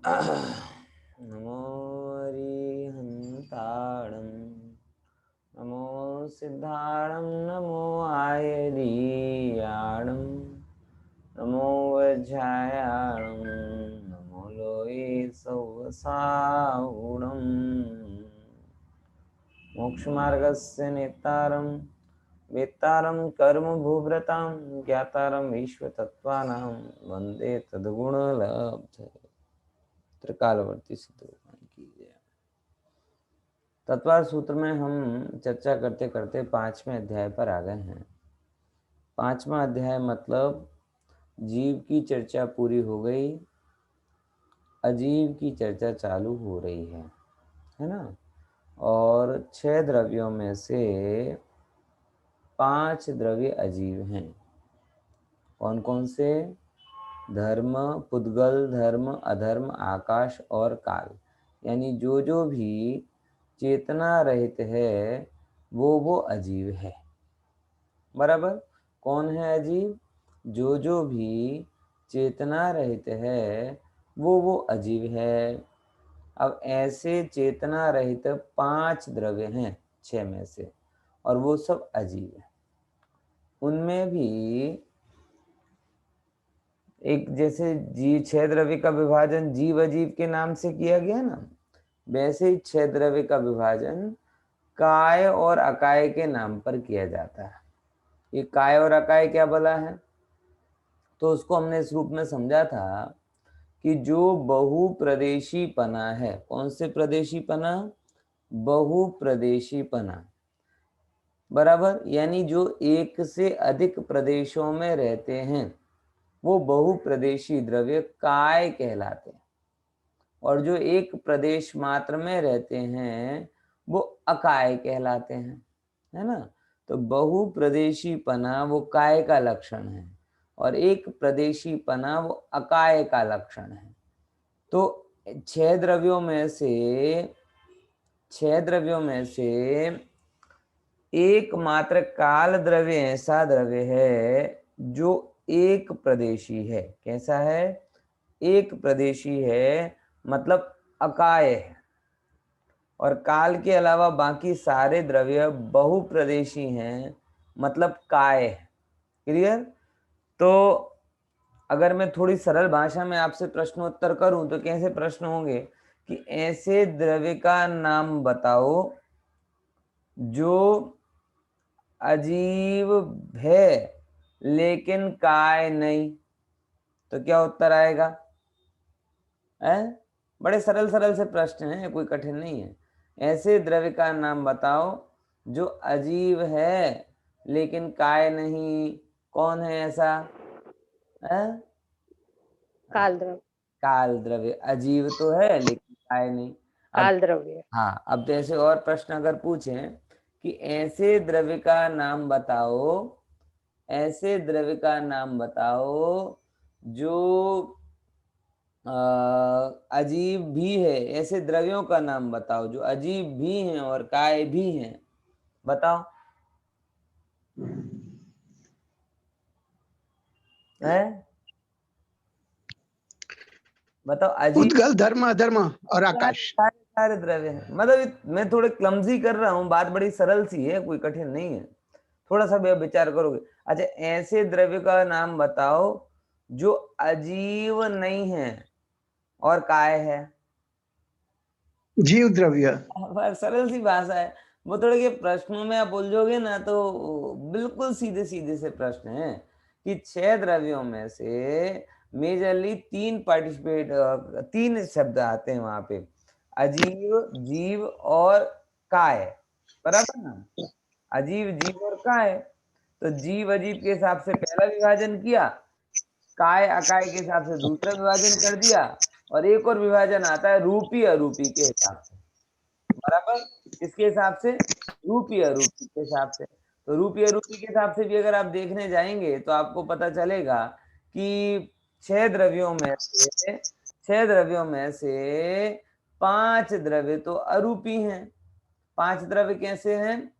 नमो हरिहन्ताणं नमो सिद्धाणं नमो आयरीयाणं नमो वज्रायाणं नमो लोये सौवसाहुणं मोक्षमार्गस्य नेतारं वेत्तारं कर्मभूभृतां ज्ञातारं विश्वतत्त्वानां वन्दे तद्गुणलब्धये। त्रिकालवर्ती सिद्ध भगवान की जय। तत्वार सूत्र में हम चर्चा करते करते 5वें अध्याय पर आ गए हैं। 5वां अध्याय मतलब जीव की चर्चा पूरी हो गई, अजीव की चर्चा चालू हो रही है ना। और 6 द्रव्यों में से 5 द्रव्य अजीव हैं। कौन कौन से? धर्म, पुद्गल, धर्म, अधर्म, आकाश और काल। यानी जो जो भी चेतना रहित है वो अजीव है। बराबर। कौन है अजीव? जो जो भी चेतना रहित है वो अजीव है। अब ऐसे चेतना रहित 5 द्रव्य हैं 6 में से, और वो सब अजीव है। उनमें भी एक जैसे 6 द्रव्य का विभाजन जीव अजीव के नाम से किया गया ना, वैसे ही 6 द्रव्य का विभाजन काय और अकाय के नाम पर किया जाता है। ये काय और अकाय क्या भला है? तो उसको हमने इस रूप में समझा था कि जो बहुप्रदेशी पना है। कौन से प्रदेशी पना? बहुप्रदेशी पना। बराबर। यानी जो एक से अधिक प्रदेशों में रहते हैं वो बहुप्रदेशी द्रव्य काय कहलाते हैं, और जो एक प्रदेश मात्र में रहते हैं वो अकाय कहलाते हैं, है ना। तो बहुप्रदेशी पना वो काय का लक्षण है और एक प्रदेशी पना वो अकाय का लक्षण है। तो 6 द्रव्यों में से एकमात्र काल द्रव्य ऐसा द्रव्य है जो एक प्रदेशी है। कैसा है? एक प्रदेशी है, मतलब अकाय है। और काल के अलावा बाकी सारे द्रव्य बहुप्रदेशी हैं, मतलब काय है। क्लियर? तो अगर मैं थोड़ी सरल भाषा में आपसे प्रश्नोत्तर करूं तो कैसे प्रश्न होंगे कि ऐसे द्रव्य का नाम बताओ जो अजीव है लेकिन काय नहीं। तो क्या उत्तर आएगा? बड़े सरल सरल से प्रश्न हैं, कोई कठिन नहीं है। ऐसे द्रव्य का नाम बताओ जो अजीव है लेकिन काय नहीं। कौन है ऐसा? काल द्रव्य। काल द्रव्य अजीव तो है लेकिन काय नहीं। अब काल द्रव्य। हाँ, अब जैसे और प्रश्न अगर पूछें कि ऐसे द्रव्य का नाम बताओ, ऐसे द्रव्य का नाम बताओ जो अजीब भी है। ऐसे द्रव्यों का नाम बताओ जो अजीब भी हैं और काय भी हैं। बताओ। है? बताओ। अजीब उद्गल, धर्म, अधर्म और आकाश। सारे सारे द्रव्य हैं। मतलब मैं थोड़े क्लमजी कर रहा हूँ, बात बड़ी सरल सी है, कोई कठिन नहीं है। थोड़ा सा भी विचार करोगे। अच्छा, ऐसे द्रव्य का नाम बताओ जो अजीव नहीं है और काय है। जीव द्रव्य। सरल सी भाषा है। वो थोड़े के प्रश्नों में आप उलझोगे ना तो बिल्कुल सीधे सीधे से प्रश्न है कि 6 द्रव्यों में से मेजरली 3 शब्द आते हैं वहां पे, अजीव, जीव और काय। बराबर ना? अजीव, जीव और काय। तो जीव अजीव के हिसाब से पहला विभाजन किया, काय अकाय के हिसाब से दूसरा विभाजन कर दिया, और एक और विभाजन आता है रूपी अरूपी के हिसाब से। बराबर। किसके हिसाब से? रूपी अरूपी के हिसाब से। तो रूपी अरूपी के हिसाब से भी अगर आप देखने जाएंगे तो आपको पता चलेगा कि 6 द्रव्यों में से 5 द्रव्य तो अरूपी हैं। 5 द्रव्य कैसे हैं?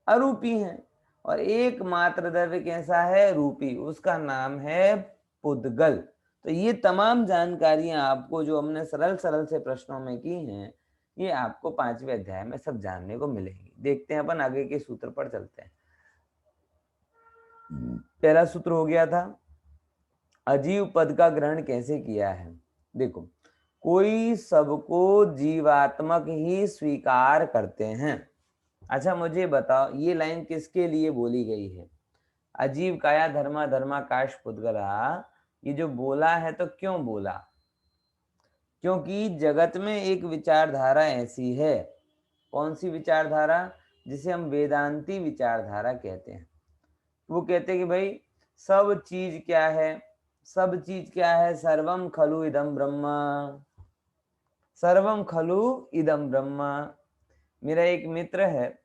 अरूपी हैं। और एकमात्र द्रव्य कैसा है? रूपी। उसका नाम है पुद्गल। तो ये तमाम जानकारियां आपको जो हमने सरल सरल से प्रश्नों में की हैं, ये आपको 5वें अध्याय में सब जानने को मिलेंगी। देखते हैं अपन आगे के सूत्र पर चलते हैं। पहला सूत्र हो गया था अजीव पद का ग्रहण कैसे किया है। देखो, कोई सबको जीवात्मक ही स्वीकार करते हैं। अच्छा मुझे बताओ ये लाइन किसके लिए बोली गई है? अजीव काया धर्मा धर्माकाश पुद्गला, ये जो बोला है तो क्यों बोला? क्योंकि जगत में एक विचारधारा ऐसी है। कौन सी विचारधारा? जिसे हम वेदांती विचारधारा कहते हैं। वो कहते हैं कि भाई सब चीज क्या है? सब चीज क्या है? सर्वम खलु इदम ब्रह्म, सर्वम खलु इदम ब्रह्म। मेरा एक मित्र है,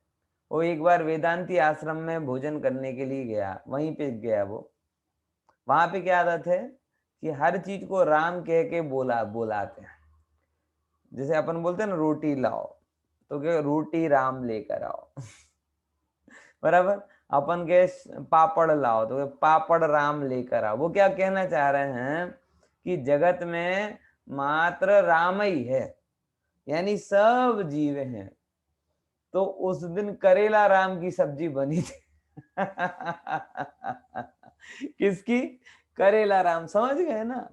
वो एक बार वेदांती आश्रम में भोजन करने के लिए गया, वहीं पे गया वो। वहां पे क्या आदत है कि हर चीज को राम कह के बोलाते हैं। जैसे अपन बोलते हैं ना रोटी लाओ, तो क्या रोटी राम लेकर आओ बराबर। अपन के पापड़ लाओ, तो पापड़ राम लेकर आओ। वो क्या कहना चाह रहे हैं कि जगत में मात्र राम ही है, यानी सब जीव हैं। तो उस दिन करेला राम की सब्जी बनी थी किसकी? करेला राम, समझ गए ना?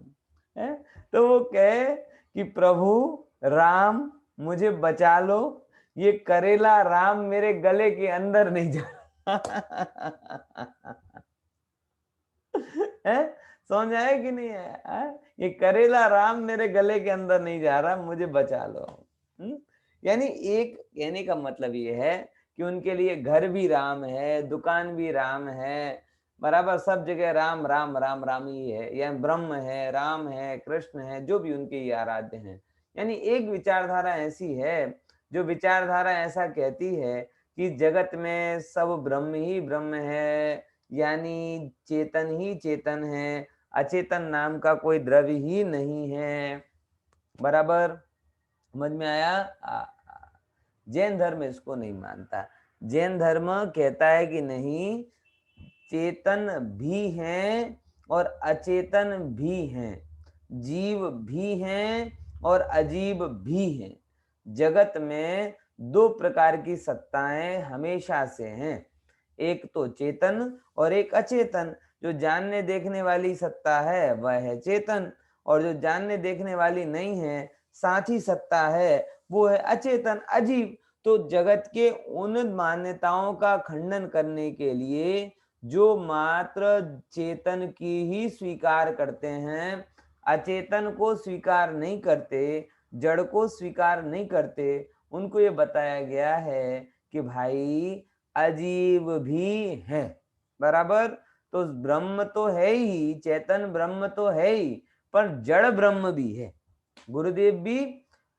है? तो वो कहे कि प्रभु राम मुझे बचा लो, ये करेला राम मेरे गले के अंदर नहीं जा है? समझ आया कि नहीं है? ये करेला राम मेरे गले के अंदर नहीं जा रहा, मुझे बचा लो। यानी एक कहने का मतलब ये है कि उनके लिए घर भी राम है, दुकान भी राम है, बराबर सब जगह राम राम राम राम ही है। या ब्रह्म है, राम है, कृष्ण है, जो भी उनके ये आराध्य हैं। यानी एक विचारधारा ऐसी है, जो विचारधारा ऐसा कहती है कि जगत में सब ब्रह्म ही ब्रह्म है, यानी चेतन ही चेतन है, अचेतन नाम का कोई द्रव्य ही नहीं है। बराबर समझ में आया? जैन धर्म इसको नहीं मानता। जैन धर्म कहता है कि नहीं, चेतन भी हैं और अचेतन भी हैं, जीव भी हैं और अजीब भी हैं। जगत में दो प्रकार की सत्ताएं हमेशा से हैं, एक तो चेतन और एक अचेतन। जो जानने देखने वाली सत्ता है वह है चेतन, और जो जानने देखने वाली नहीं है, साथी सत्ता है, वो है अचेतन, अजीब। तो जगत के उन मान्यताओं का खंडन करने के लिए जो मात्र चेतन की ही स्वीकार करते हैं, अचेतन को स्वीकार नहीं करते, जड़ को स्वीकार नहीं करते, उनको ये बताया गया है कि भाई अजीब भी है। बराबर। तो ब्रह्म तो है ही, चेतन ब्रह्म तो है ही, पर जड़ ब्रह्म भी है। गुरुदेव भी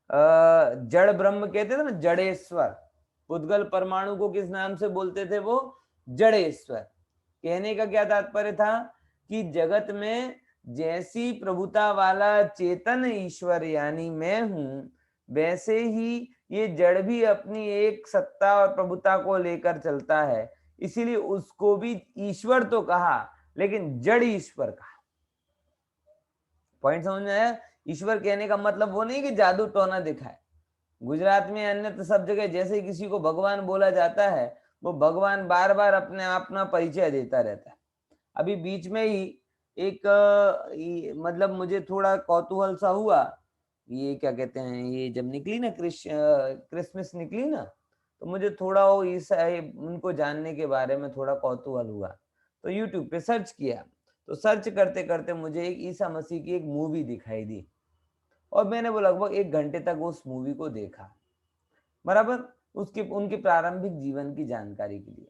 जड़ ब्रह्म कहते थे ना, जड़ेश्वर। पुद्गल परमाणु को किस नाम से बोलते थे? वो जड़ेश्वर। कहने का क्या तात्पर्य था कि जगत में जैसी प्रभुता वाला चेतन ईश्वर यानी मैं हूं, वैसे ही ये जड़ भी अपनी एक सत्ता और प्रभुता को लेकर चलता है। इसीलिए उसको भी ईश्वर तो कहा, लेकिन जड़ ईश्वर कहा। पॉइंट समझ में आया? ईश्वर कहने का मतलब वो नहीं कि जादू टोना दिखाए। गुजरात में अन्य तो सब जगह जैसे किसी को भगवान बोला जाता है, वो भगवान बार बार अपने अपना परिचय देता रहता है। अभी बीच में ही एक मतलब मुझे थोड़ा कौतूहल सा हुआ, ये क्या कहते हैं, ये जब निकली ना क्रिसमस निकली ना, तो मुझे थोड़ा वो ईसाई उनको जानने के बारे में थोड़ा कौतूहल हुआ। तो यूट्यूब पे सर्च किया, तो सर्च करते करते मुझे एक ईसा मसीह की एक मूवी दिखाई दी, और मैंने वो लगभग 1 घंटे तक उस मूवी को देखा। बराबर। उसके उनके प्रारंभिक जीवन की जानकारी के लिए।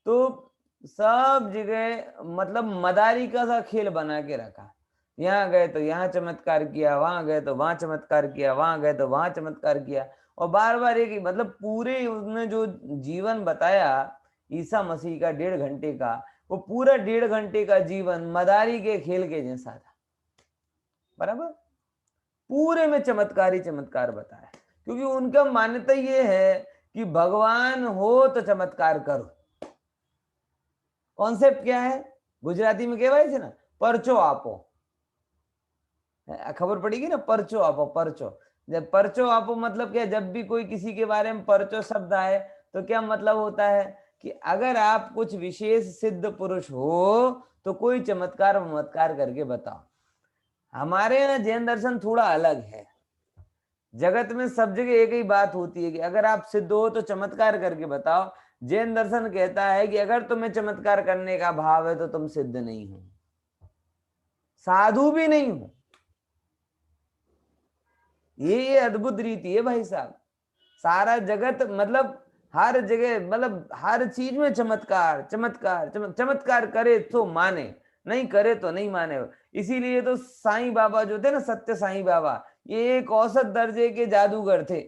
तो सब जगह मतलब मदारी का सा खेल बना के रखा। यहाँ गए तो यहाँ चमत्कार किया, वहां गए तो वहां चमत्कार किया, वहां गए तो वहां चमत्कार किया, और बार बार एक ही मतलब पूरे उसने जो जीवन बताया ईसा मसीह का 1.5 घंटे का, वो पूरा 1.5 घंटे का जीवन मदारी के खेल के जैसा था। बराबर। पूरे में चमत्कार ही चमत्कार बताया, क्योंकि उनका मान्यता ये है कि भगवान हो तो चमत्कार करो। कॉन्सेप्ट क्या है? गुजराती में कहवाय छे ना, परचो आपो। खबर पड़ेगी ना, परचो आपो, परचो। जब परचो आपो मतलब क्या, जब भी कोई किसी के बारे में परचो शब्द आए तो क्या मतलब होता है कि अगर आप कुछ विशेष सिद्ध पुरुष हो तो कोई चमत्कार वमत्कार करके बताओ। हमारे यहाँ जैन दर्शन थोड़ा अलग है। जगत में सब जगह एक ही बात होती है कि अगर आप सिद्ध हो तो चमत्कार करके बताओ। जैन दर्शन कहता है कि अगर तुम्हें चमत्कार करने का भाव है तो तुम सिद्ध नहीं हो, साधु भी नहीं हो। ये अद्भुत रीति है भाई साहब। सारा जगत मतलब हर जगह, मतलब हर चीज में चमत्कार चमत्कार चमत्कार करे तो माने, नहीं करे तो नहीं माने। इसीलिए तो साईं बाबा जो थे ना, सत्य साईं बाबा, ये एक औसत दर्जे के जादूगर थे,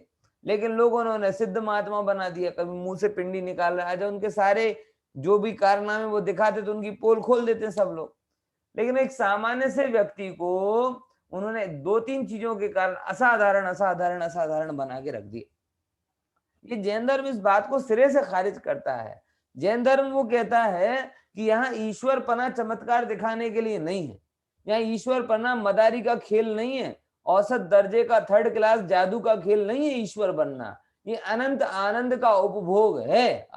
लेकिन लोगों ने उन्हें सिद्ध महात्मा बना दिया। कभी मुंह से पिंडी निकाल रहा है, उनके सारे जो भी कारनामे वो दिखाते तो उनकी पोल खोल देते सब लोग। लेकिन एक सामान्य से व्यक्ति को उन्होंने दो तीन चीजों के कारण असाधारण असाधारण असाधारण बना के रख दिया। ये जैन धर्म इस बात को सिरे से खारिज करता है। जैन धर्म वो कहता है कि यहाँ ईश्वर पना चमत्कार दिखाने के लिए नहीं है, यहाँ ईश्वर पना मदारी का खेल नहीं है, औसत दर्जे का थर्ड क्लास जादू का खेल नहीं है ईश्वर बनना, ये अनंत आनंद का उपभोग है।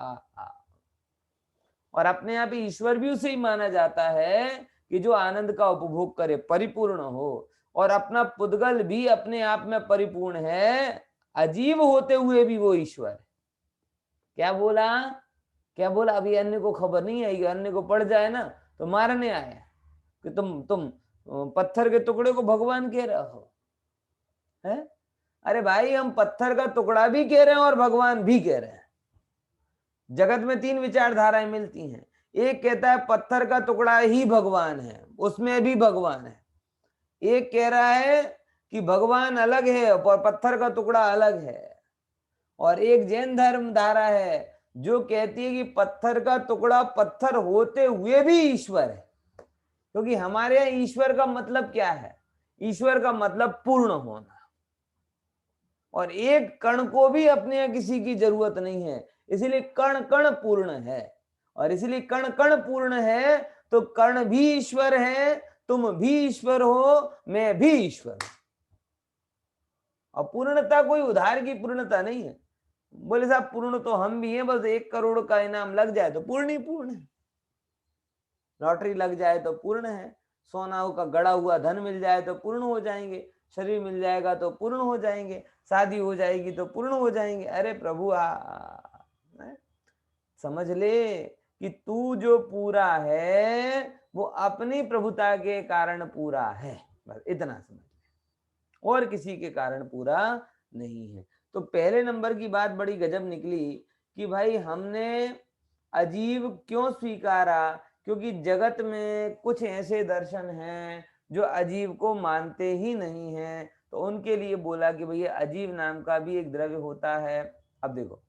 और अपने आप ही ईश्वर भी उसे ही माना जाता है कि जो आनंद का उपभोग करे, परिपूर्ण हो। और अपना पुद्गल भी अपने आप में परिपूर्ण है, अजीब होते हुए भी वो ईश्वर है। क्या बोला, क्या बोला? अभी अन्य को खबर नहीं आएगी, अन्य को पड़ जाए ना तो मारने आया कि तुम पत्थर के टुकड़े को भगवान कह रहे हो, है? अरे भाई, हम पत्थर का टुकड़ा भी कह रहे हैं और भगवान भी कह रहे हैं। जगत में तीन विचारधाराएं मिलती हैं। एक कहता है पत्थर का टुकड़ा ही भगवान है, उसमें भी भगवान है। एक कह रहा है कि भगवान अलग है और पत्थर का टुकड़ा अलग है। और एक जैन धर्म धारा है जो कहती है कि पत्थर का टुकड़ा पत्थर होते हुए भी ईश्वर है। क्योंकि हमारे यहाँ ईश्वर का मतलब क्या है? ईश्वर का मतलब पूर्ण होना। और एक कण को भी अपने यहाँ किसी की जरूरत नहीं है, इसीलिए कण कण पूर्ण है। और इसलिए कण कण पूर्ण है तो कण भी ईश्वर है, तुम भी ईश्वर हो, मैं भी ईश्वर हूं। और पूर्णता कोई उधार की पूर्णता नहीं है। बोले साहब पूर्ण तो हम भी हैं, बस 1 करोड़ का इनाम लग जाए तो पूर्ण ही पूर्ण है, लॉटरी लग जाए तो पूर्ण है, सोना का गड़ा हुआ धन मिल जाए तो पूर्ण हो जाएंगे, शरीर मिल जाएगा तो पूर्ण हो जाएंगे, शादी हो जाएगी तो पूर्ण हो जाएंगे। अरे प्रभु समझ ले कि तू जो पूरा है वो अपनी प्रभुता के कारण पूरा है, बस इतना समझ ले, और किसी के कारण पूरा नहीं है। तो पहले नंबर की बात बड़ी गजब निकली कि भाई हमने अजीब क्यों स्वीकारा, क्योंकि जगत में कुछ ऐसे दर्शन हैं जो अजीब को मानते ही नहीं हैं, तो उनके लिए बोला कि भैया अजीब नाम का भी एक द्रव्य होता है। अब देखो,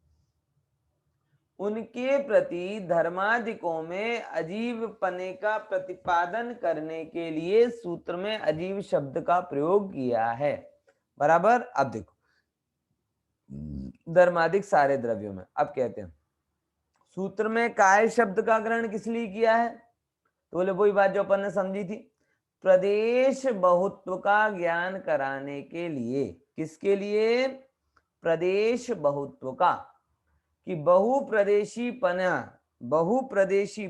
उनके प्रति धर्मादिकों में अजीब पने का प्रतिपादन करने के लिए सूत्र में अजीब शब्द का प्रयोग किया है, बराबर। अब देखो, धर्मादिक सारे द्रव्यों में अब कहते हैं सूत्र में काय शब्द का ग्रहण किस लिए किया है, तो बोले वही बात जो अपन ने समझी थी, प्रदेश बहुत्व का ज्ञान कराने के लिए। किसके लिए? प्रदेश बहुत्व का, कि बहुप्रदेशी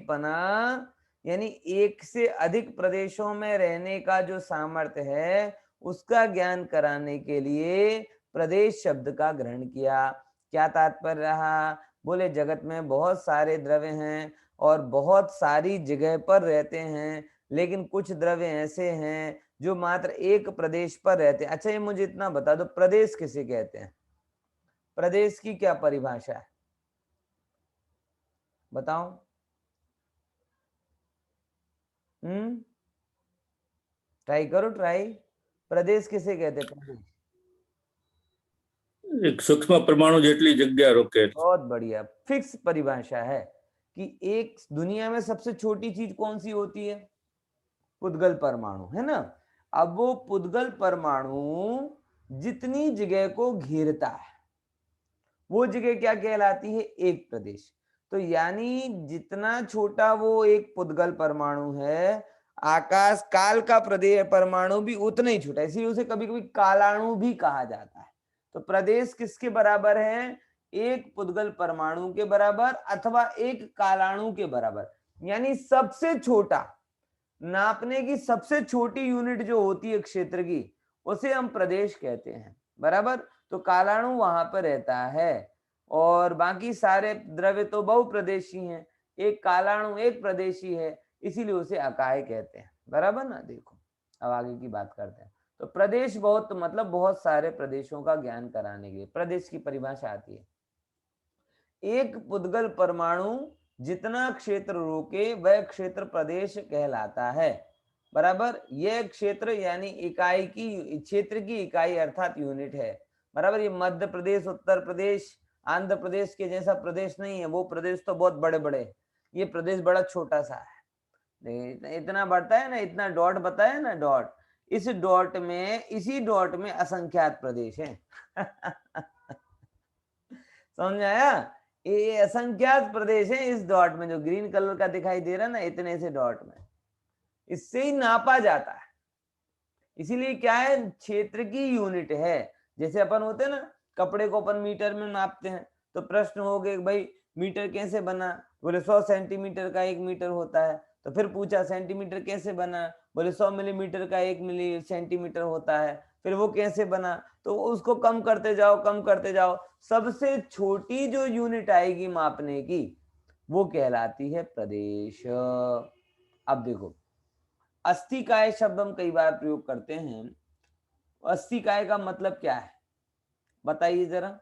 पना यानी एक से अधिक प्रदेशों में रहने का जो सामर्थ्य है उसका ज्ञान कराने के लिए प्रदेश शब्द का ग्रहण किया। क्या तात्पर्य रहा? बोले जगत में बहुत सारे द्रव्य हैं और बहुत सारी जगह पर रहते हैं, लेकिन कुछ द्रव्य ऐसे हैं जो मात्र एक प्रदेश पर रहते हैं। अच्छा, ये मुझे इतना बता दो, प्रदेश किसे कहते हैं? प्रदेश की क्या परिभाषा है, बताओ। ट्राई करो, ट्राई। प्रदेश किसे कहते हैं? प्रदेश एक सूक्ष्म परमाणु जेटली जग्या रोके। बहुत बढ़िया, फिक्स परिभाषा है कि एक दुनिया में सबसे छोटी चीज कौन सी होती है? पुद्गल परमाणु, है ना। अब वो पुद्गल परमाणु जितनी जगह को घेरता है वो जगह क्या कहलाती है? एक प्रदेश। तो यानी जितना छोटा वो एक पुद्गल परमाणु है, आकाश काल का प्रदेश परमाणु भी उतना ही छोटा, इसीलिए उसे कभी कभी कालाणु भी कहा जाता है। तो प्रदेश किसके बराबर है? एक पुद्गल परमाणु के बराबर अथवा एक कालाणु के बराबर। यानी सबसे छोटा, नापने की सबसे छोटी यूनिट जो होती है क्षेत्र की, उसे हम प्रदेश कहते हैं, बराबर। तो कालाणु वहां पर रहता है और बाकी सारे द्रव्य तो बहुप्रदेशी हैं, एक कालाणु एक प्रदेशी है, इसीलिए उसे अकाय कहते हैं, बराबर ना। देखो अब आगे की बात करते हैं। तो प्रदेश बहुत मतलब बहुत सारे प्रदेशों का ज्ञान कराने के लिए प्रदेश की परिभाषा आती है, एक पुद्गल परमाणु जितना क्षेत्र रोके वह क्षेत्र प्रदेश कहलाता है, बराबर। यह क्षेत्र यानी इकाई की, क्षेत्र की इकाई अर्थात यूनिट है, बराबर। ये मध्य प्रदेश, उत्तर प्रदेश, आंध्र प्रदेश के जैसा प्रदेश नहीं है, वो प्रदेश तो बहुत बड़े बड़े, ये प्रदेश बड़ा छोटा सा है। इतना बढ़ता है ना, इतना डॉट बताया ना, डॉट, इस डॉट में, इसी डॉट में असंख्यात प्रदेश है समझ आया? ये असंख्यात प्रदेश है इस डॉट में, जो ग्रीन कलर का दिखाई दे रहा है ना, इतने से डॉट में, इससे ही नापा जाता है। इसीलिए क्या है, क्षेत्र की यूनिट है। जैसे अपन होते हैं ना, कपड़े को अपन मीटर में नापते हैं, तो प्रश्न हो गए भाई मीटर कैसे बना? बोले 100 सेंटीमीटर का 1 मीटर होता है। तो फिर पूछा सेंटीमीटर कैसे बना? बोले 100 मिलीमीटर का 1 मिली सेंटीमीटर होता है। फिर वो कैसे बना? तो उसको कम करते जाओ, कम करते जाओ, सबसे छोटी जो यूनिट आएगी मापने की, वो कहलाती है प्रदेश। अब देखो, अस्थिकाय शब्द हम कई बार प्रयोग करते हैं। अस्थिकाय का मतलब क्या है बताइए जरा।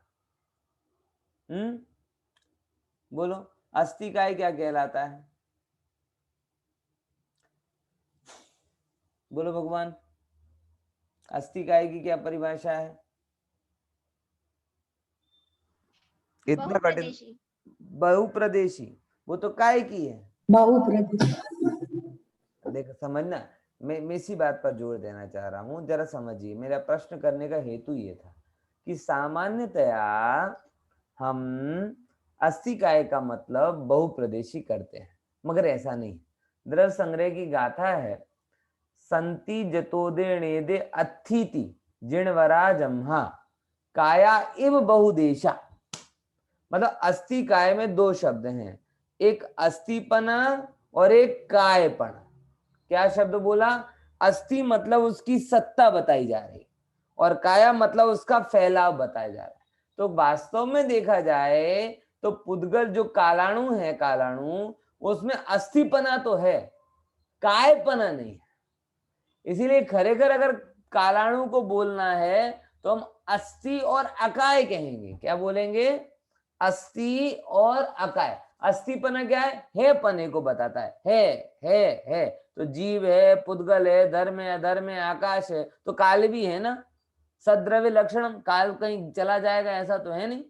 बोलो, अस्थिकाय क्या कहलाता है? बोलो भगवान, अस्थिकाय की क्या परिभाषा है? इतना कठिन? बहुप्रदेशी। वो तो काय की है, बहुप्रदेशी। देखो समझना, मैं इसी बात पर जोर देना चाह रहा हूं, जरा समझिए। मेरा प्रश्न करने का हेतु ये था कि सामान्यतया हम अस्थिकाय का मतलब बहुप्रदेशी करते हैं, मगर ऐसा नहीं। द्रव्य संग्रह की गाथा है, संति जतोदे नेदे अत्थिति जिणवरा जम्हा काया इव बहुदेशा। मतलब अस्थिकाय में दो शब्द हैं, एक अस्थिपना और एक कायपना। क्या शब्द बोला? अस्थि मतलब उसकी सत्ता बताई जा रही, और काया मतलब उसका फैलाव बताया जा रहा है। तो वास्तव में देखा जाए तो पुद्गल जो कालाणु है, कालाणु, उसमें अस्थिपना तो है, कायपना नहीं है। इसीलिए खरेखर अगर कालाणु को बोलना है तो हम अस्थि और अकाय कहेंगे। क्या बोलेंगे? अस्थि और अकाय। अस्थिपना क्या है पने को बताता है। तो जीव है, पुद्गल है, धर्म है, अधर्म है, आकाश है, तो काल भी है ना। सद्रव्य लक्षण, काल कहीं चला जाएगा ऐसा तो है नहीं,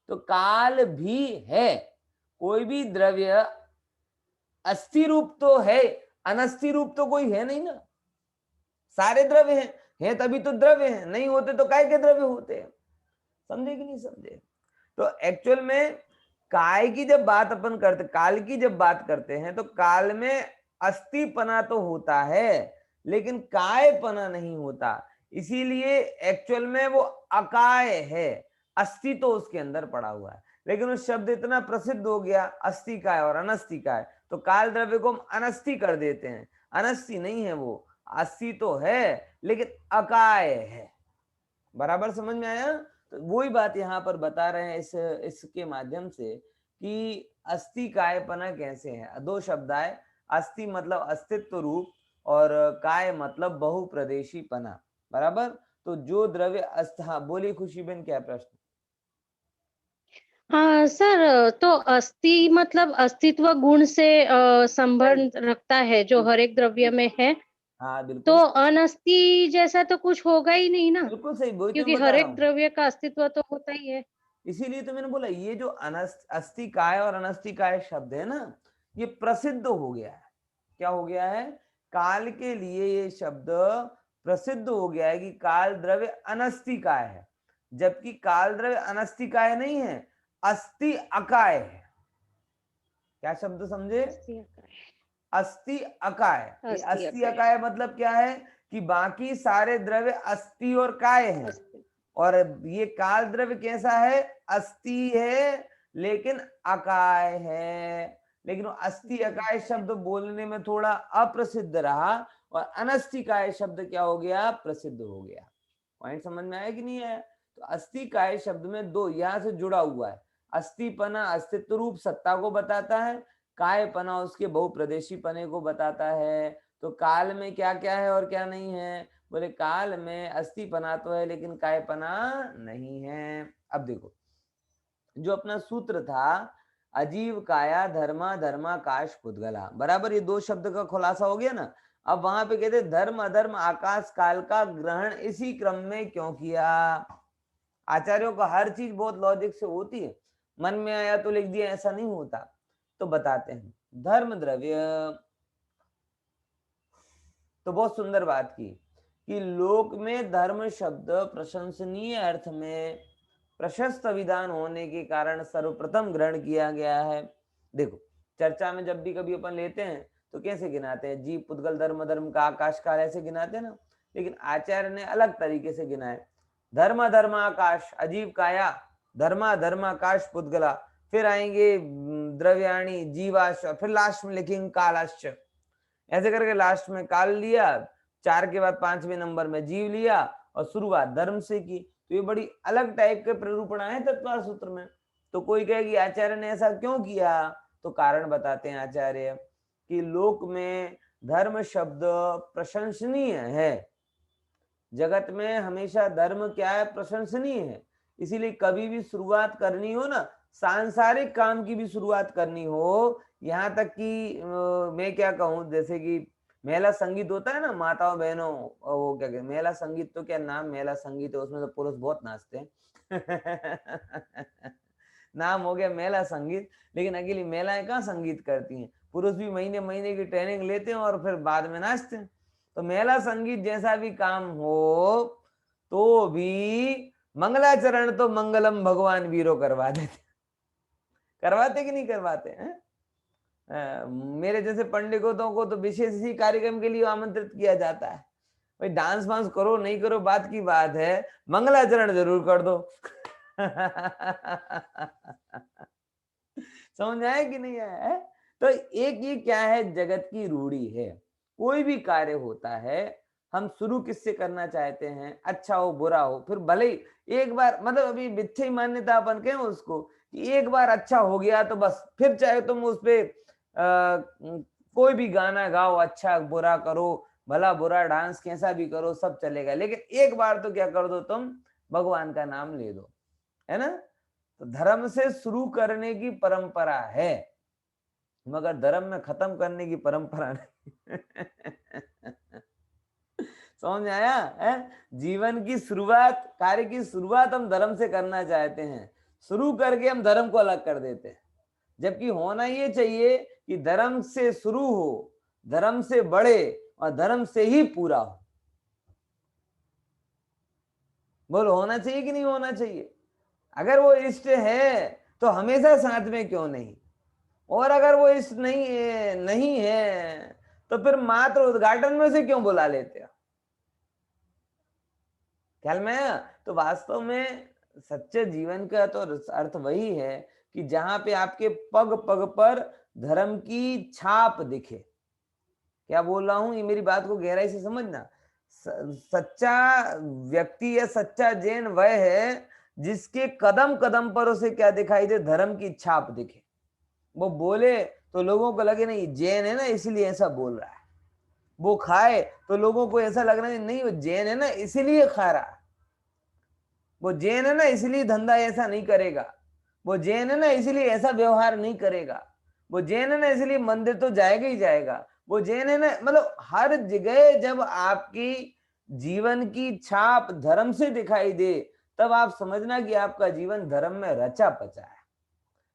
तो काल भी है। कोई भी द्रव्य अस्थि रूप तो है, अनस्थि रूप तो कोई है नहीं ना। सारे द्रव्य हैं तभी तो द्रव्य हैं, नहीं होते तो काय के द्रव्य होते हैं। समझे कि नहीं समझे? तो एक्चुअल में काय की जब बात अपन करते, काल की जब बात करते हैं, तो काल में अस्थिपना तो होता है लेकिन कायपना नहीं होता। इसीलिए एक्चुअल में वो अकाय है, अस्थि तो उसके अंदर पड़ा हुआ है। लेकिन उस शब्द इतना प्रसिद्ध हो गया अस्थिकाय और अनस्थिकाय, तो काल द्रव्य को हम अनस्थि कर देते हैं। अनस्थि नहीं है वो, अस्थि तो है लेकिन अकाय है। बराबर समझ में आया? तो वही बात यहाँ पर बता रहे हैं इसके माध्यम से कि अस्थि कायपना कैसे है। दो शब्द आए, अस्थि मतलब अस्तित्व रूप और काय मतलब बहुप्रदेशी पना, बराबर। तो जो द्रव्य हाँ बोली खुशी बहन, क्या प्रश्न? हाँ सर, तो अस्थि मतलब अस्तित्व गुण से संबंध रखता है जो हर एक द्रव्य में है। हाँ बिल्कुल, तो अनस्थि जैसा तो कुछ होगा ही नहीं ना, बिल्कुल सही, वही तो मैं क्योंकि बता हर रहा एक हूँ। द्रव्य का अस्तित्व तो होता ही है। इसीलिए तो मैंने बोला ये जो अस्थिकाय और अनस्थिकाय शब्द है ना, ये प्रसिद्ध हो गया है। क्या हो गया है? काल के लिए ये शब्द प्रसिद्ध हो गया है कि काल द्रव्य अनस्थिकाय है, जबकि काल द्रव्य अनस्थिकाय नहीं है, अस्थि अकाय है। क्या शब्द समझे? अस्थि अकाय। अस्थि अकाय। ये अस्थि अस्थि अकाय। अकाय मतलब क्या है कि बाकी सारे द्रव्य अस्थि और काय हैं, अस्थि। और ये काल द्रव्य कैसा है, अस्थि है लेकिन अकाय है। लेकिन वो अस्थि अकाय शब्द बोलने में थोड़ा अप्रसिद्ध रहा, और अनस्थिकाय शब्द क्या हो गया, प्रसिद्ध हो गया। पॉइंट समझ में आया कि नहीं आया? तो अस्थि काय शब्द में दो यहां से जुड़ा हुआ है। अस्थिपना अस्तित्व रूप सत्ता को बताता है, कायपना उसके बहुप्रदेशी पने को बताता है। तो काल में क्या क्या है और क्या नहीं है, बोले काल में अस्थिपना तो है लेकिन कायपना नहीं है। अब देखो जो अपना सूत्र था अजीव काया धर्मा धर्माकाश पुद्गला, बराबर ये दो शब्द का खुलासा हो गया ना। अब वहां पे कहते धर्म अधर्म आकाश काल का ग्रहण इसी क्रम में क्यों किया। आचार्यों को हर चीज बहुत लॉजिक से होती है, मन में आया तो लिख दिया, ऐसा नहीं होता। तो बताते हैं धर्म द्रव्य, तो बहुत सुंदर बात की कि लोक में धर्म शब्द प्रशंसनीय अर्थ में प्रशस्त विधान होने के कारण सर्वप्रथम ग्रहण किया गया है। देखो चर्चा में जब भी कभी अपन लेते हैं तो कैसे गिनाते हैं, जीव पुद्गल धर्म धर्म का आकाश काल ऐसे गिनाते हैं ना, लेकिन आचार्य ने अलग तरीके से गिनाए। धर्म धर्माकाश अजीव काया, धर्मा धर्माकाश पुद्गला, फिर आएंगे द्रव्याणी जीवाश, फिर लास्ट में लिखेंगे कालाश्च। ऐसे करके लास्ट में काल लिया, 4 के बाद 5वें नंबर में जीव लिया, और शुरुआत धर्म से की। तो ये बड़ी अलग टाइप के प्ररूपणा है तत्वार सूत्र में। तो कोई कहेगी आचार्य ने ऐसा क्यों किया, तो कारण बताते हैं आचार्य कि लोक में धर्म शब्द प्रशंसनीय है। जगत में हमेशा धर्म क्या है, प्रशंसनीय है। इसीलिए कभी भी शुरुआत करनी हो ना, सांसारिक काम की भी शुरुआत करनी हो, यहाँ तक कि मैं क्या कहूँ, जैसे कि मेला संगीत होता है ना माताओं बहनों, वो क्या कहते मेला संगीत, तो क्या नाम मेला संगीत है, उसमें तो पुरुष बहुत नाचते हैं नाम हो गया मेला संगीत, लेकिन अकेली महिलाएं कहाँ संगीत करती हैं, पुरुष भी महीने महीने की ट्रेनिंग लेते हैं और फिर बाद में नाचते हैं। तो मेला संगीत जैसा भी काम हो तो भी मंगलाचरण तो मंगलम भगवान वीरो करवा देते, करवाते कि नहीं करवाते हैं? मेरे जैसे पंडितों को तो विशेष इसी कार्यक्रम के लिए आमंत्रित किया जाता है, भाई डांस वांस करो नहीं करो बात की बात है, मंगलाचरण जरूर कर दो समझ आया कि नहीं आया है? तो एक ये क्या है, जगत की रूढ़ी है। कोई भी कार्य होता है हम शुरू किससे करना चाहते हैं, अच्छा हो बुरा हो, फिर भले ही एक बार, मतलब अभी मिथ्या मान्यता अपन कहें उसको, कि एक बार अच्छा हो गया तो बस फिर चाहे तुम उस पे कोई भी गाना गाओ, अच्छा बुरा करो, भला बुरा डांस कैसा भी करो, सब चलेगा, लेकिन एक बार तो क्या कर दो तुम, भगवान का नाम ले दो, है ना। तो धर्म से शुरू करने की परंपरा है, मगर धर्म में खत्म करने की परंपरा नहीं समझ में आया है? जीवन की शुरुआत, कार्य की शुरुआत हम धर्म से करना चाहते हैं, शुरू करके हम धर्म को अलग कर देते हैं। जबकि होना ये चाहिए कि धर्म से शुरू हो, धर्म से बढ़े और धर्म से ही पूरा हो। बोलो होना चाहिए कि नहीं होना चाहिए? अगर वो इष्ट है तो हमेशा साथ में क्यों नहीं, और अगर वो इष्ट नहीं है तो फिर मात्र उद्घाटन में से क्यों बुला लेते हो? ख्याल में आया? तो वास्तव में सच्चे जीवन का तो अर्थ वही है कि जहां पे आपके पग पग पर धर्म की छाप दिखे। क्या बोल रहा हूं, ये मेरी बात को गहराई से समझना। सच्चा व्यक्ति या सच्चा जैन वह है जिसके कदम कदम पर उसे क्या दिखाई दे, धर्म की छाप दिखे। वो बोले तो लोगों को लगे नहीं जैन है ना इसलिए ऐसा बोल रहा है, वो खाए तो लोगों को ऐसा लगना नहीं वो जैन है ना इसीलिए खा रहा है, वो जैन है ना इसलिए धंधा ऐसा नहीं करेगा, वो जैन है ना इसलिए ऐसा व्यवहार नहीं करेगा, वो जैन है ना इसलिए मंदिर तो जाएगा ही जाएगा, वो जैन है ना, मतलब हर जगह जब आपकी जीवन की छाप धर्म से दिखाई दे तब आप समझना कि आपका जीवन धर्म में रचा पचा है।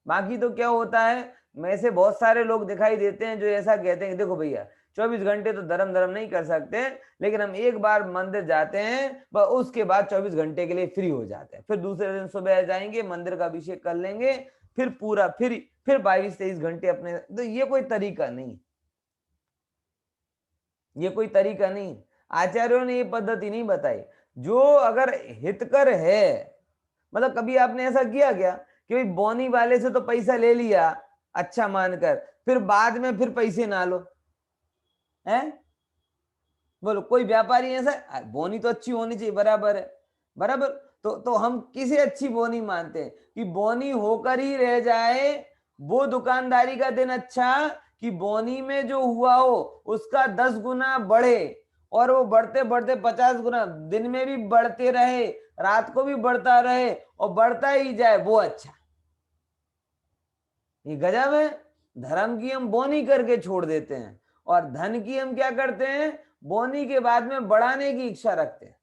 बाकी तो क्या होता है, में से बहुत सारे लोग दिखाई देते हैं जो ऐसा कहते हैं कि देखो भैया 24 घंटे तो धर्म नहीं कर सकते, लेकिन हम एक बार मंदिर जाते हैं उसके बाद 24 घंटे के लिए फ्री हो जाते हैं, फिर दूसरे दिन सुबह जाएंगे मंदिर का अभिषेक कर लेंगे, फिर पूरा फिर 22-23 घंटे अपने, तो ये कोई तरीका नहीं। ये कोई तरीका नहीं, आचार्यों ने ये पद्धति नहीं बताई। जो अगर हितकर है, मतलब कभी आपने ऐसा किया क्या कि भाई बोनी वाले से तो पैसा ले लिया अच्छा मानकर, फिर बाद में फिर पैसे ना लो, है? बोलो कोई व्यापारी ऐसा, बोनी तो अच्छी होनी चाहिए, बराबर है, बराबर। तो हम किसे अच्छी बोनी मानते हैं कि बोनी होकर ही रह जाए, वो दुकानदारी का दिन अच्छा कि बोनी में जो हुआ हो उसका 10 गुना बढ़े, और वो बढ़ते बढ़ते 50 गुना, दिन में भी बढ़ते रहे, रात को भी बढ़ता रहे और बढ़ता ही जाए, वो अच्छा। ये गजब है। धर्म की हम बोनी करके छोड़ देते हैं, और धन की हम क्या करते हैं, बोनी के बाद में बढ़ाने की इच्छा रखते हैं।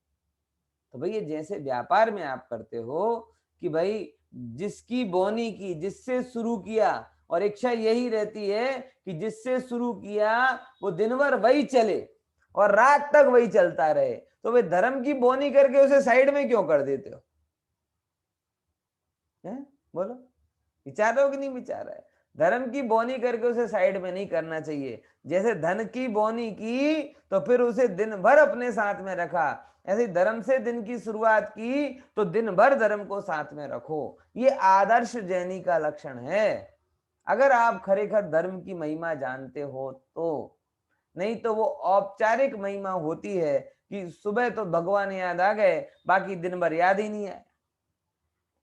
तो भाई ये जैसे व्यापार में आप करते हो कि भाई जिसकी बोनी की, जिससे शुरू किया, और इच्छा यही रहती है कि जिससे शुरू किया वो दिन भर वही चले और रात तक वही चलता रहे, तो वे धर्म की बोनी करके उसे साइड में क्यों कर देते हो? बोलो, विचार रहे हो कि नहीं विचार है? धर्म की बोनी करके उसे साइड में नहीं करना चाहिए। जैसे धन की बोनी की तो फिर उसे दिन भर अपने साथ में रखा, ऐसे धर्म से दिन की शुरुआत की तो दिन भर धर्म को साथ में रखो। ये आदर्श जैनी का लक्षण है, अगर आप खरेखर धर्म की महिमा जानते हो तो। नहीं तो वो औपचारिक महिमा होती है कि सुबह तो भगवान याद आ गए, बाकी दिन भर याद ही नहीं आए।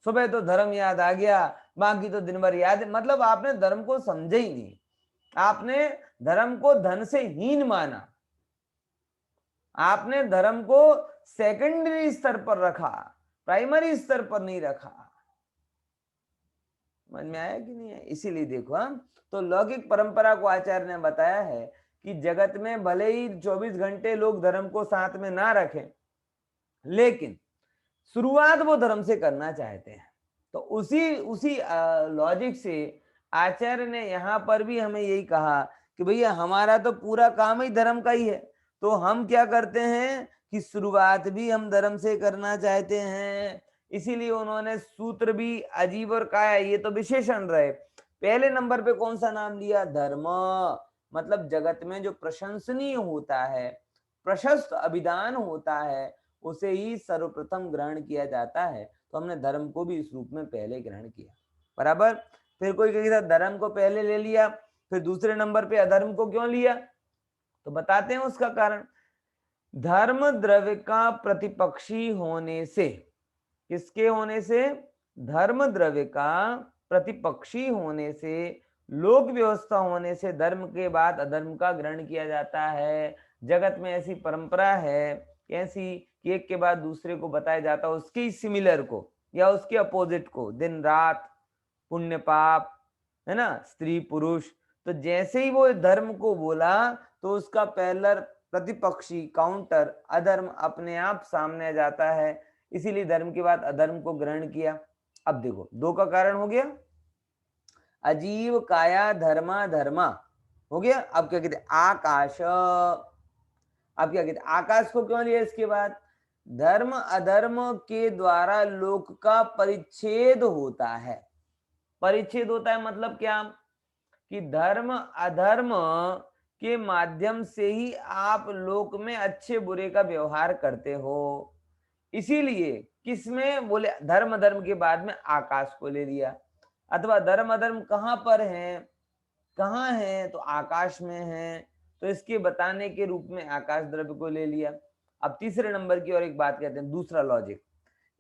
सुबह तो धर्म याद आ गया, बाकी तो दिन भर याद, मतलब आपने धर्म को समझे ही नहीं, आपने धर्म को धन से हीन माना, आपने धर्म को सेकेंडरी स्तर पर रखा, प्राइमरी स्तर पर नहीं रखा। समझ में आया कि नहीं है? इसीलिए देखो, हम तो लौकिक परंपरा को आचार्य ने बताया है कि जगत में भले ही 24 घंटे लोग धर्म को साथ में ना रखें, लेकिन शुरुआत वो धर्म से करना चाहते हैं। तो उसी लॉजिक से आचार्य ने यहाँ पर भी हमें यही कहा कि भैया हमारा तो पूरा काम ही धर्म का ही है, तो हम क्या करते हैं कि शुरुआत भी हम धर्म से करना चाहते हैं। इसीलिए उन्होंने सूत्र भी अजीब और काया, ये तो विशेषण रहे, पहले नंबर पे कौन सा नाम लिया? धर्म। मतलब जगत में जो प्रशंसनीय होता है, प्रशस्त अभिधान होता है, उसे ही सर्वप्रथम ग्रहण किया जाता है। तो हमने धर्म को भी इस रूप में पहले ग्रहण किया, बराबर। फिर कोई कहेगा धर्म को पहले ले लिया, फिर दूसरे नंबर पे अधर्म को क्यों लिया? तो बताते हैं उसका कारण। धर्म द्रव्य का प्रतिपक्षी होने से, किसके होने से? धर्म द्रव्य का प्रतिपक्षी होने से, लोक व्यवस्था होने से धर्म के बाद अधर्म का ग्रहण किया जाता है। जगत में ऐसी परंपरा है, ऐसी कि एक के बाद दूसरे को बताया जाता है उसकी सिमिलर को या उसके अपोजिट को, दिन रात, पुण्य पाप, है ना, स्त्री पुरुष। तो जैसे ही वो धर्म को बोला तो उसका पहलर प्रतिपक्षी काउंटर अधर्म अपने आप सामने आ जाता है, इसीलिए धर्म के बाद अधर्म को ग्रहण किया। अब देखो, दो का कारण हो गया, अजीव काया धर्मा धर्मा हो गया। अब क्या कहते हैं? आकाश। अब क्या कहते हैं? आकाश को क्यों लिया इसके बाद? धर्म अधर्म के द्वारा लोक का परिच्छेद होता है। परिच्छेद होता है मतलब क्या? कि धर्म अधर्म के माध्यम से ही आप लोक में अच्छे बुरे का व्यवहार करते हो। इसीलिए किसमें बोले? धर्म अधर्म के बाद में आकाश को ले लिया। अथवा धर्म अधर्म कहाँ पर है, कहाँ है? तो आकाश में है, तो इसके बताने के रूप में आकाश द्रव्य को ले लिया। अब तीसरे नंबर की और एक बात कहते हैं, दूसरा लॉजिक।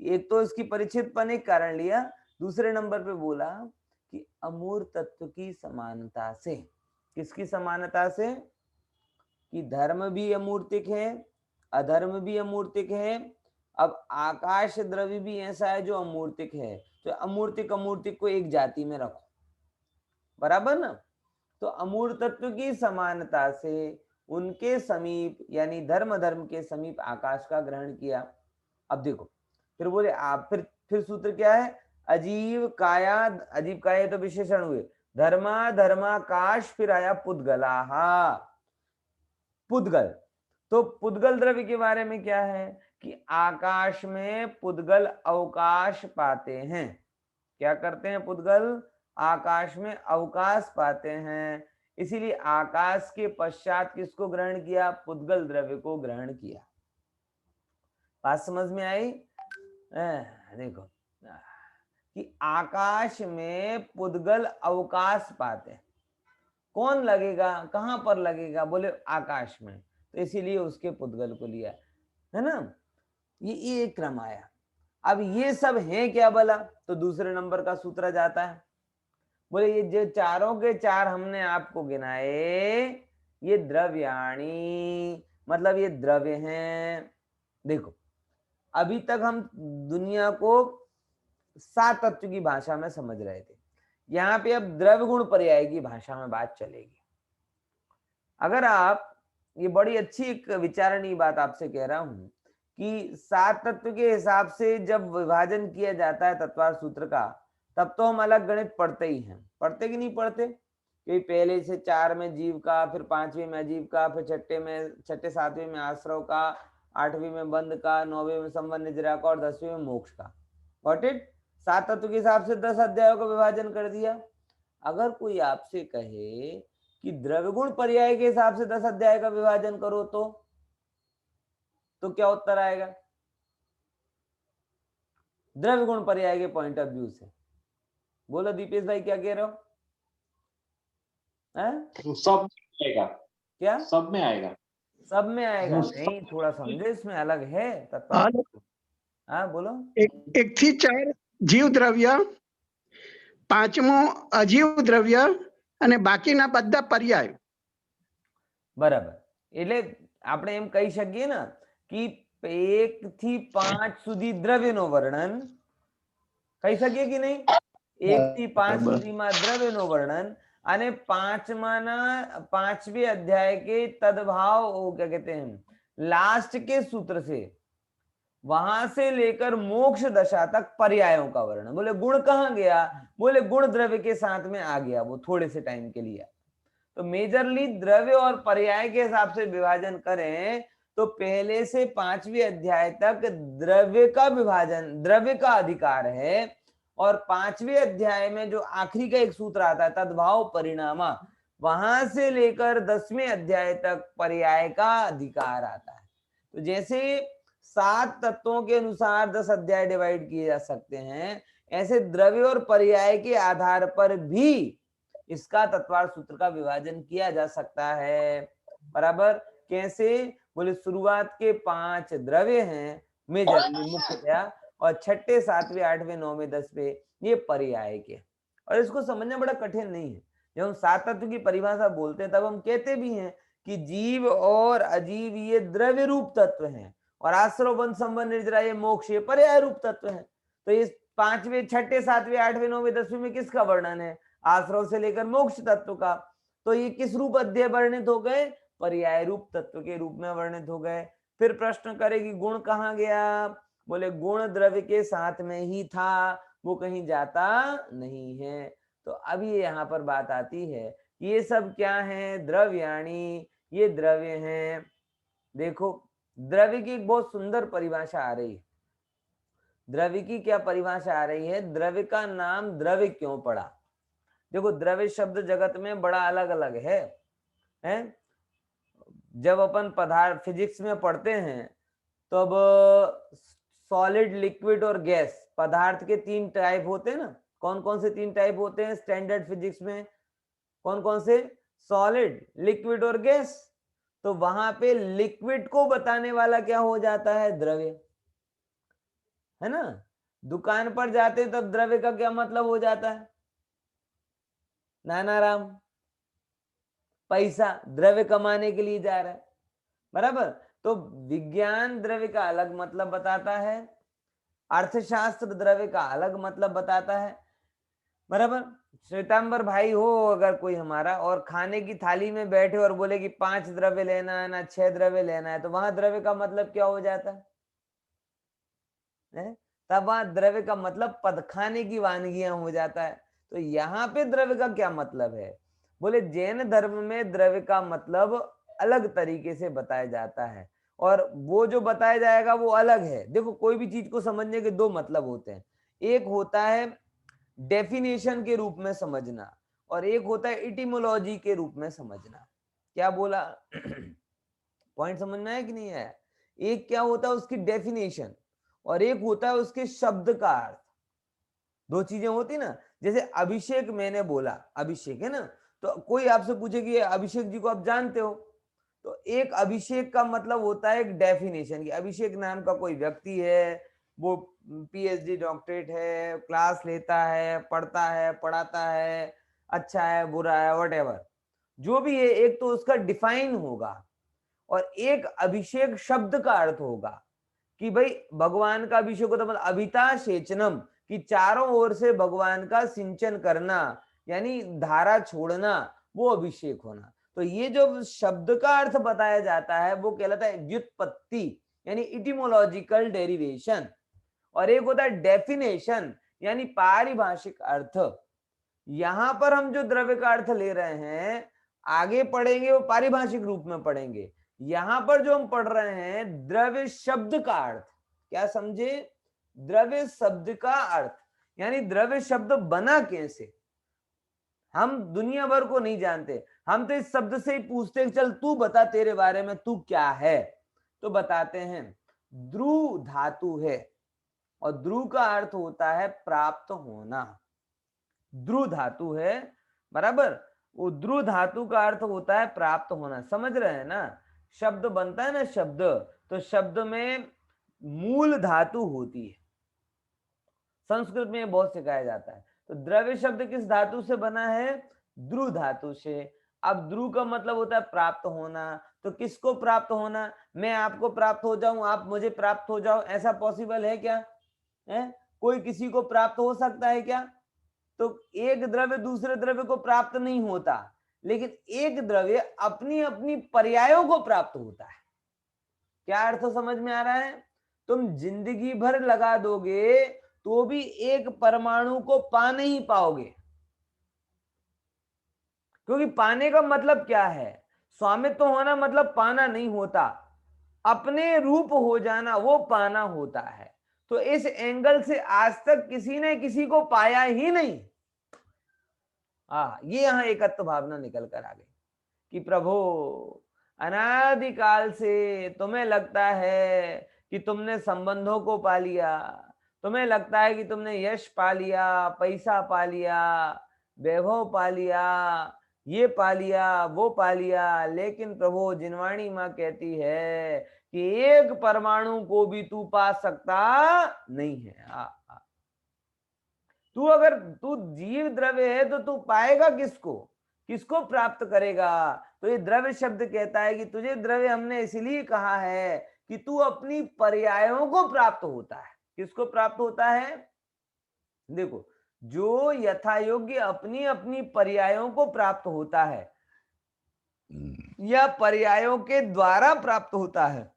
एक तो इसकी परिचितपन एक कारण लिया, दूसरे नंबर पे बोला कि अमूर्त तत्व की समानता से। किसकी समानता से? कि धर्म भी अमूर्तिक है, अधर्म भी अमूर्तिक है। अब आकाश द्रव्य भी ऐसा है जो अमूर्तिक है, तो अमूर्तिक अमूर्तिक को एक जाति में रखो, बराबर ना। तो अमूर्त तत्व की समानता से उनके समीप, यानी धर्म धर्म के समीप आकाश का ग्रहण किया। अब देखो, फिर बोले आप, फिर सूत्र क्या है? अजीव काया, अजीव काया तो विशेषण हुए, धर्मा धर्माकाश, फिर आया पुद्गलाहा, पुद्गल। तो पुद्गल द्रव्य के बारे में क्या है कि आकाश में पुद्गल अवकाश पाते हैं। क्या करते हैं? पुद्गल आकाश में अवकाश पाते हैं, इसीलिए आकाश के पश्चात किसको ग्रहण किया? पुद्गल द्रव्य को ग्रहण किया। बात समझ में आई? देखो कि आकाश में पुद्गल अवकाश पाते हैं। कौन लगेगा, कहां पर लगेगा? बोले आकाश में, तो इसीलिए उसके पुद्गल को लिया, है ना। ये एक क्रम आया। अब ये सब है क्या भला? तो दूसरे नंबर का सूत्र जाता है। बोले ये जो चारों के चार हमने आपको गिनाए, ये द्रव्याणी, मतलब ये द्रव्य हैं। देखो अभी तक हम दुनिया को 7 तत्व की भाषा में समझ रहे थे, यहाँ पे अब द्रव्य गुण पर्याय की भाषा में बात चलेगी। अगर आप, ये बड़ी अच्छी एक विचारणीय बात आपसे कह रहा हूं कि 7 तत्व के हिसाब से जब विभाजन किया जाता है तत्वार्थ सूत्र का, तब तो हम अलग गणित पढ़ते ही हैं। पढ़ते कि नहीं पढ़ते? कि पहले से 4 में जीव का, फिर 5वें में अजीव का, फिर छठे 7वें में आश्रव का, 8वीं में बंध का, 9वें में संबंध निजरा का और 10वीं में मोक्ष का। Got it? 7 तत्व के हिसाब से 10 अध्यायों का विभाजन कर दिया। अगर कोई आपसे कहे कि द्रव्य गुण पर्याय के हिसाब से 10 अध्याय का विभाजन करो तो क्या उत्तर आएगा? द्रव्य गुण पर्याय के पॉइंट ऑफ व्यू से बोलो दीपेश भाई, क्या कह रहे हो? सब में आएगा। क्या सब में आएगा? सब में आएगा? नहीं, थोड़ा समझे, इसमें अलग है तत्व। हाँ बोलो। एक थी 4 जीव દ્રવ્ય, 5મો અજીવ દ્રવ્ય અને બાકીના બધા પર્યાય। બરાબર, એટલે આપણે એમ કહી શકીએ ને कि 1 થી 5 સુધી દ્રવ્યનો વર્ણન કહી શકીએ कि नहीं? 1 થી 5 સુધીમાં દ્રવ્યનો વર્ણન અને 5वें अध्याय के तद्भाव, क्या कहते हैं, लास्ट के सूत्र से वहां से लेकर मोक्ष दशा तक पर्यायों का वर्णन। बोले गुण कहाँ गया? बोले गुण द्रव्य के साथ में आ गया, वो थोड़े से टाइम के लिए। तो मेजरली द्रव्य और पर्याय के हिसाब से विभाजन करें तो पहले से 5वें अध्याय तक द्रव्य का विभाजन, द्रव्य का अधिकार है, और 5वें अध्याय में जो आखिरी का एक सूत्र आता है तद्भाव परिणामा, वहां से लेकर 10वें अध्याय तक पर्याय का अधिकार आता है। तो जैसे 7 तत्वों के अनुसार 10 अध्याय डिवाइड किए जा सकते हैं, ऐसे द्रव्य और पर्याय के आधार पर भी इसका तत्वार्थ सूत्र का विभाजन किया जा सकता है। बराबर? कैसे? बोले शुरुआत के 5 द्रव्य हैं मेजरली, मुख्यतया, और 6ठे 7वें 8वें 9वें 10वें ये पर्याय के। और इसको समझना बड़ा कठिन नहीं है। जब हम 7 तत्व की परिभाषा बोलते हैं तब हम कहते भी हैं कि जीव और अजीव ये द्रव्य रूप तत्व हैं, और आश्रव बंध संबंध निर्जरा ये मोक्ष ये पर्याय रूप तत्व हैं। तो इस 5वें 6ठे 7वें 8वें 9वें 10वें में किसका वर्णन है? आश्रव से लेकर मोक्ष तत्व का। तो ये किस रूप अध्याय वर्णित हो गए? पर्याय रूप तत्व के रूप में वर्णित हो गए। फिर प्रश्न करेगी गुण कहाँ गया? बोले गुण द्रव्य के साथ में ही था, वो कहीं जाता नहीं है। तो अभी यहाँ पर बात आती है, ये सब क्या है? द्रव्याणी, ये द्रव्य हैं। देखो द्रव्य की एक बहुत सुंदर परिभाषा आ रही है। द्रव्य की क्या परिभाषा आ रही है? द्रव्य का नाम द्रव्य क्यों पड़ा? देखो द्रव्य शब्द जगत में बड़ा अलग अलग है? जब अपन पदार्थ फिजिक्स में पढ़ते हैं तो अब सॉलिड, लिक्विड और गैस पदार्थ के 3 टाइप होते हैं ना। कौन कौन से 3 टाइप होते हैं स्टैंडर्ड फिजिक्स में? कौन कौन से? सॉलिड, लिक्विड और गैस। तो वहां पे लिक्विड को बताने वाला क्या हो जाता है? द्रव्य, है ना। दुकान पर जाते हैं तब द्रव्य का क्या मतलब हो जाता है? नानाराम, पैसा, द्रव्य कमाने के लिए जा रहा है। बराबर? तो विज्ञान द्रव्य का अलग मतलब बताता है, अर्थशास्त्र द्रव्य का अलग मतलब बताता है। बराबर? श्वेतांबर भाई हो अगर कोई हमारा, और खाने की थाली में बैठे और बोले कि 5 द्रव्य लेना है ना 6 द्रव्य लेना है, तो वहां द्रव्य का मतलब क्या हो जाता है? तब वहां द्रव्य का मतलब खाने की वानगियां हो जाता है। तो यहाँ पे द्रव्य का क्या मतलब है? बोले जैन धर्म में द्रव्य का मतलब अलग तरीके से बताया जाता है, और वो जो बताया जाएगा वो अलग है। देखो कोई भी चीज को समझने के 2 मतलब होते हैं। एक होता है डेफिनेशन के रूप में समझना, और एक होता है इटिमोलॉजी के रूप में समझना। क्या बोला? पॉइंट समझ में आया कि नहीं आया? एक क्या होता है उसकी डेफिनेशन और एक होता है उसके शब्द का अर्थ। दो चीजें होती ना, जैसे अभिषेक मैंने बोला, अभिषेक है ना, तो कोई आपसे पूछे कि अभिषेक जी को आप जानते हो, तो एक अभिषेक का मतलब होता है एक डेफिनेशन की अभिषेक नाम का कोई व्यक्ति है, वो पीएचडी डॉक्टरेट है, क्लास लेता है, पढ़ता है, पढ़ाता है, अच्छा है बुरा है व्हाटएवर जो भी है, एक तो उसका डिफाइन होगा और एक अभिषेक शब्द का अर्थ होगा कि भाई भगवान का अभिषेक होता मतलब अभिता सेचनम, कि चारों ओर से भगवान का सिंचन करना यानी धारा छोड़ना, वो अभिषेक होना। तो ये जो शब्द का अर्थ बताया जाता है वो कहलाता है व्युत्पत्ति यानी इटिमोलॉजिकल डेरिवेशन, और एक होता है डेफिनेशन यानी पारिभाषिक अर्थ। यहां पर हम जो द्रव्य का अर्थ ले रहे हैं आगे पढ़ेंगे वो पारिभाषिक रूप में पढ़ेंगे, यहां पर जो हम पढ़ रहे हैं द्रव्य शब्द का अर्थ। क्या समझे? द्रव्य शब्द का अर्थ यानी द्रव्य शब्द बना कैसे, हम दुनिया भर को नहीं जानते, हम तो इस शब्द से ही पूछते हैं चल तू बता तेरे बारे में तू क्या है, तो बताते हैं ध्रुव धातु है और ध्रुव का अर्थ होता है प्राप्त होना। ध्रुव धातु है बराबर, वो ध्रुव धातु का अर्थ होता है प्राप्त होना। समझ रहे हैं ना? शब्द बनता है ना शब्द, तो शब्द में मूल धातु होती है, संस्कृत में बहुत सिखाया जाता है। तो द्रव्य शब्द किस धातु से बना है? ध्रुव धातु से। अब ध्रुव का मतलब होता है प्राप्त होना, तो किसको प्राप्त होना? मैं आपको प्राप्त हो जाऊं, आप मुझे प्राप्त हो जाओ, ऐसा पॉसिबल है क्या? है कोई किसी को प्राप्त हो सकता है क्या? तो एक द्रव्य दूसरे द्रव्य को प्राप्त नहीं होता, लेकिन एक द्रव्य अपनी अपनी पर्यायों को प्राप्त होता है। क्या अर्थ समझ में आ रहा है? तुम जिंदगी भर लगा दोगे तो भी एक परमाणु को पा नहीं पाओगे, क्योंकि पाने का मतलब क्या है? स्वामित्व होना मतलब पाना नहीं होता, अपने रूप हो जाना वो पाना होता है। तो इस एंगल से आज तक किसी ने किसी को पाया ही नहीं। ये यहां एकत्व भावना निकल कर आ गई कि प्रभु अनादिकाल से तुम्हें लगता है कि तुमने संबंधों को पा लिया, तुम्हें लगता है कि तुमने यश पा लिया, पैसा पा लिया, वैभव पा लिया, ये पा लिया, वो पा लिया, लेकिन प्रभु जिनवाणी माँ कहती है कि एक परमाणु को भी तू पा सकता नहीं है। तू अगर तू जीव द्रव्य है तो तू पाएगा किसको, किसको प्राप्त करेगा? तो ये द्रव्य शब्द कहता है कि तुझे द्रव्य हमने इसलिए कहा है कि तू अपनी पर्यायों को प्राप्त होता है। किसको प्राप्त होता है? देखो, जो यथा योग्य अपनी अपनी पर्यायों को प्राप्त होता है या पर्यायों के द्वारा प्राप्त होता है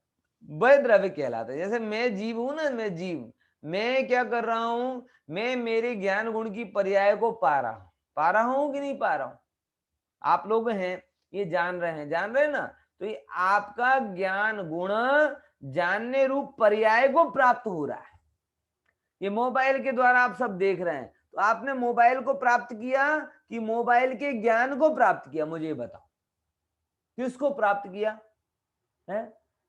वह द्रव्य कहलाता है। जैसे मैं जीव हूं ना, मैं जीव, मैं क्या कर रहा हूं? मैं मेरे ज्ञान गुण की पर्याय को पा रहा हूं कि नहीं पा रहा हूं? आप लोग हैं ये जान रहे हैं ना, तो ये आपका ज्ञान गुण जानने रूप पर्याय को प्राप्त हो रहा है। ये मोबाइल के द्वारा आप सब देख रहे हैं, तो आपने मोबाइल को प्राप्त किया कि मोबाइल के ज्ञान को प्राप्त किया? मुझे बताओ किसको प्राप्त किया है?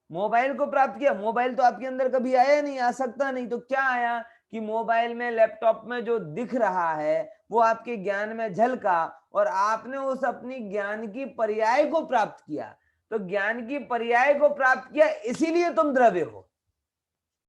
मोबाइल को प्राप्त किया। मोबाइल तो आपके अंदर कभी आया नहीं, आ सकता नहीं, तो क्या आया कि मोबाइल में लैपटॉप में जो दिख रहा है वो आपके ज्ञान में झलका और आपने उस अपनी ज्ञान की पर्याय को प्राप्त किया। तो ज्ञान की पर्याय को प्राप्त किया इसीलिए तुम द्रव्य हो।